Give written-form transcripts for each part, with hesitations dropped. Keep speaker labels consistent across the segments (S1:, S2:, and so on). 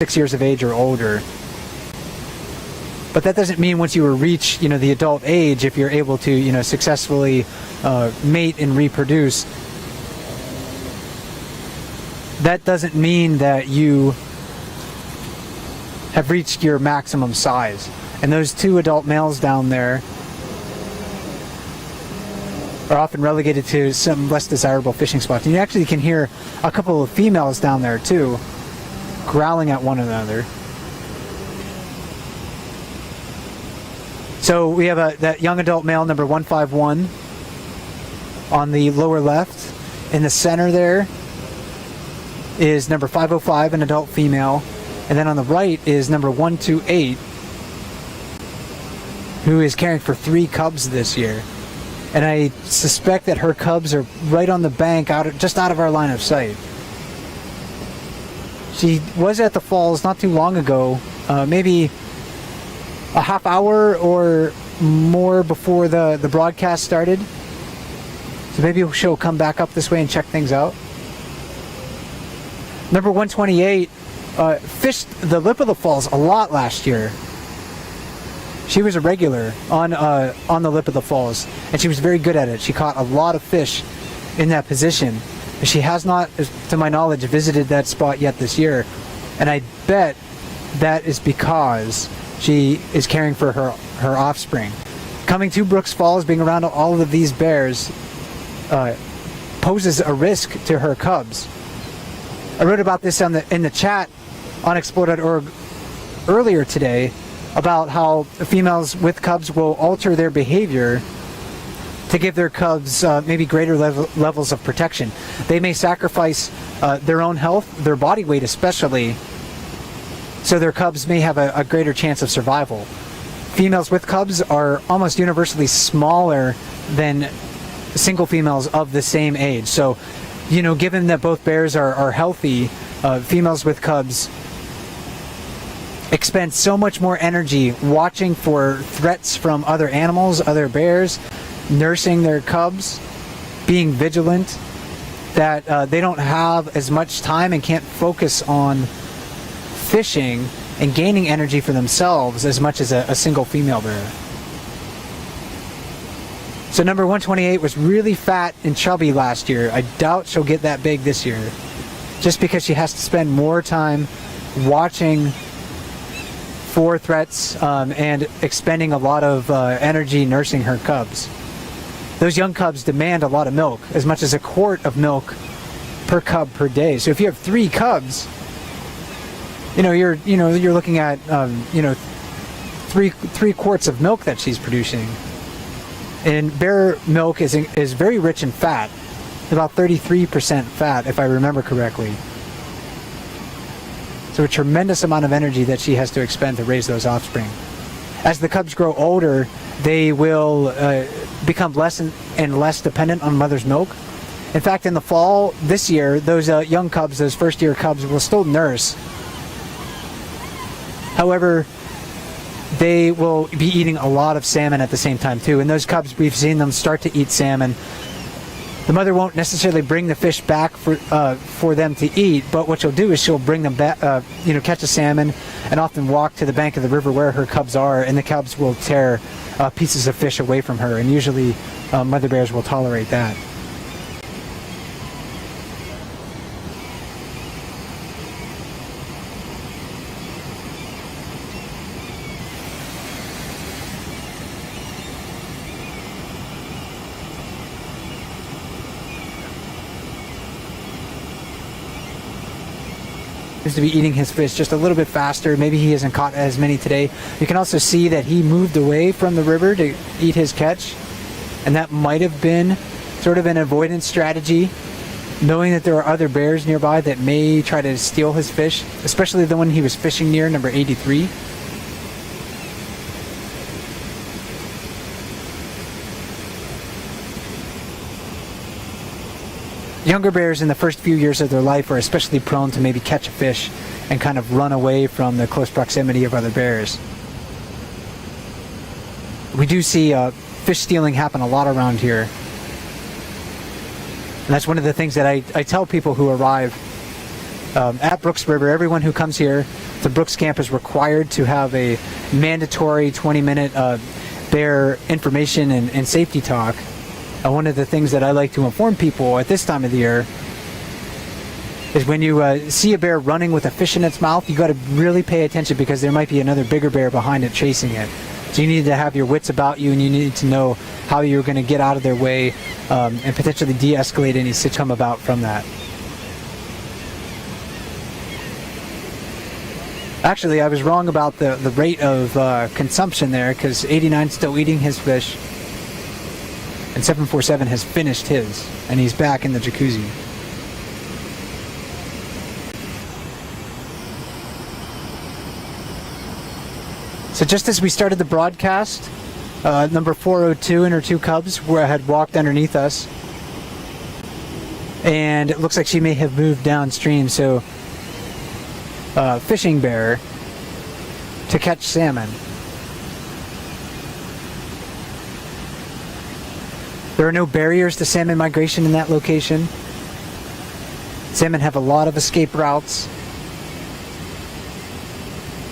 S1: 6 years of age or older. But that doesn't mean once you reach, the adult age, if you're able to, successfully mate and reproduce, that doesn't mean that you have reached your maximum size. And those 2 adult males down there are often relegated to some less desirable fishing spots. And you actually can hear a couple of females down there too, growling at one another. So we have that young adult male, number 151, on the lower left. In the center there is number 505, an adult female. And then on the right is number 128, who is caring for 3 cubs this year. And I suspect that her cubs are right on the bank, just out of our line of sight. She was at the falls not too long ago, maybe a half hour or more before the broadcast started. So maybe she'll come back up this way and check things out. Number 128 fished the lip of the falls a lot last year. She was a regular on the lip of the falls, and she was very good at it. She caught a lot of fish in that position. She has not, to my knowledge, visited that spot yet this year, and I bet that is because she is caring for her offspring. Coming to Brooks Falls, being around all of these bears, poses a risk to her cubs. I wrote about this in the chat on explore.org earlier today, about how females with cubs will alter their behavior to give their cubs maybe greater levels of protection. They may sacrifice their own health, their body weight especially, so their cubs may have a greater chance of survival. Females with cubs are almost universally smaller than single females of the same age. So, given that both bears are healthy, females with cubs expend so much more energy watching for threats from other animals, other bears, nursing their cubs, being vigilant, that they don't have as much time and can't focus on fishing and gaining energy for themselves as much as a single female bear. So number 128 was really fat and chubby last year. I doubt she'll get that big this year, just because she has to spend more time watching for threats and expending a lot of energy nursing her cubs. Those young cubs demand a lot of milk, as much as a quart of milk per cub per day. So if you have 3 cubs, you're looking at 3 quarts of milk that she's producing. And bear milk is very rich in fat, about 33% fat, if I remember correctly. So a tremendous amount of energy that she has to expend to raise those offspring. As the cubs grow older, they will become less and less dependent on mother's milk. In fact, in the fall this year, those young cubs, those first-year cubs, will still nurse. However, they will be eating a lot of salmon at the same time too. And those cubs, we've seen them start to eat salmon. The mother won't necessarily bring the fish back for them to eat, but what she'll do is she'll bring them back, catch a salmon, and often walk to the bank of the river where her cubs are, and the cubs will tear pieces of fish away from her, and usually mother bears will tolerate that. To be eating his fish just a little bit faster. Maybe he hasn't caught as many today. You can also see that he moved away from the river to eat his catch, and that might have been sort of an avoidance strategy, knowing that there are other bears nearby that may try to steal his fish, especially the one he was fishing near, number 83. Younger bears in the first few years of their life are especially prone to maybe catch a fish and kind of run away from the close proximity of other bears. We do see fish stealing happen a lot around here. And that's one of the things that I tell people who arrive at Brooks River, everyone who comes here the Brooks camp is required to have a mandatory 20-minute bear information and safety talk. One of the things that I like to inform people at this time of the year is when you see a bear running with a fish in its mouth, you got to really pay attention, because there might be another bigger bear behind it chasing it. So you need to have your wits about you, and you need to know how you're going to get out of their way and potentially de-escalate any situation come about from that. Actually, I was wrong about the rate of consumption there, because 89's still eating his fish, and 747 has finished his, and he's back in the jacuzzi. So just as we started the broadcast, number 402 and her two cubs had walked underneath us, and it looks like she may have moved downstream, so fishing bear to catch salmon. There are no barriers to salmon migration in that location. Salmon have a lot of escape routes.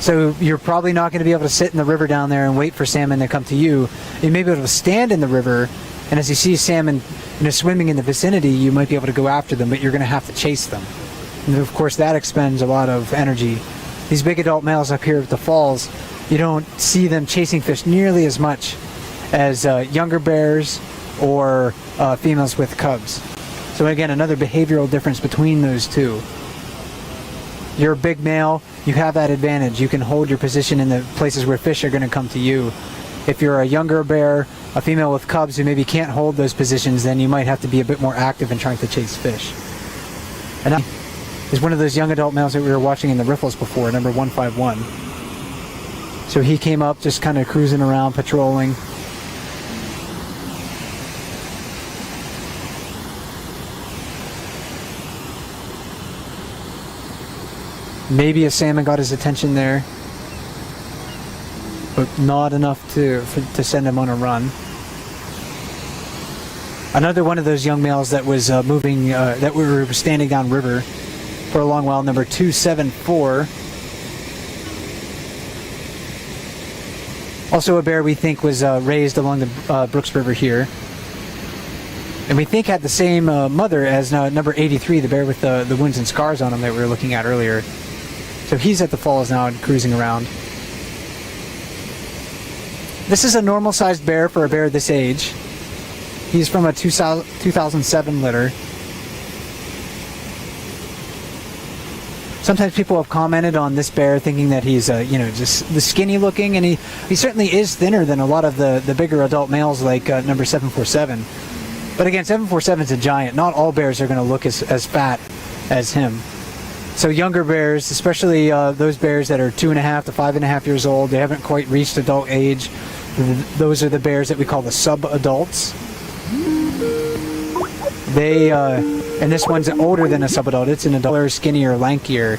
S1: So you're probably not going to be able to sit in the river down there and wait for salmon to come to you. You may be able to stand in the river, and as you see salmon swimming in the vicinity, you might be able to go after them, but you're going to have to chase them. And of course that expends a lot of energy. These big adult males up here at the falls, you don't see them chasing fish nearly as much as younger bears or females with cubs. So again, another behavioral difference between those two. You're a big male, you have that advantage. You can hold your position in the places where fish are going to come to you. If you're a younger bear, a female with cubs who maybe can't hold those positions, then you might have to be a bit more active in trying to chase fish. And is one of those young adult males that we were watching in the riffles before, number 151. So he came up just kind of cruising around, patrolling. Maybe a salmon got his attention there, but not enough to send him on a run. Another one of those young males that was moving, that we were standing downriver for a long while, number 274. Also a bear we think was raised along the Brooks River here. And we think had the same mother as number 83, the bear with the wounds and scars on him that we were looking at earlier. So he's at the falls now and cruising around. This is a normal sized bear for a bear this age. He's from a 2007 litter. Sometimes people have commented on this bear thinking that he's just the skinny looking, and he certainly is thinner than a lot of the bigger adult males like number 747. But again, 747 is a giant. Not all bears are going to look as fat as him. So younger bears, especially those bears that are 2.5 to 5.5 years old, they haven't quite reached adult age. Those are the bears that we call the sub-adults. And this one's older than a sub-adult. It's an adult, skinnier, lankier.